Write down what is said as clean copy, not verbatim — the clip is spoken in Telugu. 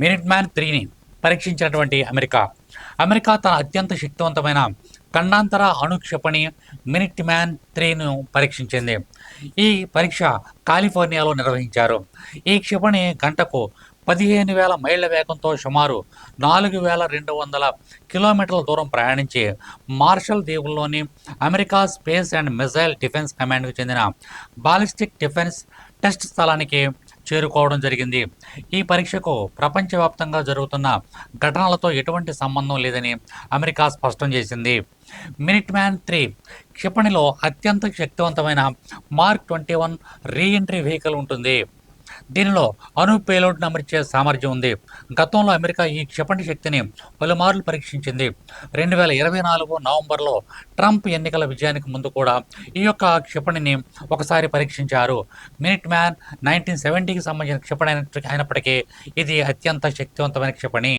మినిట్ మ్యాన్ 3ని పరీక్షించినటువంటి అమెరికా తన అత్యంత శక్తివంతమైన ఖండాంతర అణు క్షిపణి మినిట్ మ్యాన్ 3ను పరీక్షించింది. ఈ పరీక్ష కాలిఫోర్నియాలో నిర్వహించారు. ఈ క్షిపణి గంటకు 15,000 మైళ్ళ వేగంతో సుమారు 4,200 కిలోమీటర్ల దూరం ప్రయాణించి మార్షల్ దీవుల్లోని America space and missile defence కమాండ్కు చెందిన బాలిస్టిక్ డిఫెన్స్ టెస్ట్ స్థలానికి చేరుకోవడం జరిగింది. ఈ పరీక్షకు ప్రపంచవ్యాప్తంగా జరుగుతున్న ఘటనలతో ఎటువంటి సంబంధం లేదని అమెరికా స్పష్టం చేసింది. మినిట్ మ్యాన్ 3 క్షిపణిలో అత్యంత శక్తివంతమైన మార్క్ 21 రీఎంట్రీ వెహికల్ ఉంటుంది. దీనిలో అణు పేలోడ్ను అమర్చే సామర్థ్యం ఉంది. గతంలో అమెరికా ఈ క్షిపణి శక్తిని పలుమార్లు పరీక్షించింది. 2024 నవంబర్లో ట్రంప్ ఎన్నికల విజయానికి ముందు కూడా ఈ యొక్క క్షిపణిని ఒకసారి పరీక్షించారు. మినిట్ మ్యాన్ 1970కి సంబంధించిన క్షిపణి అయినప్పటికీ ఇది అత్యంత శక్తివంతమైన క్షిపణి.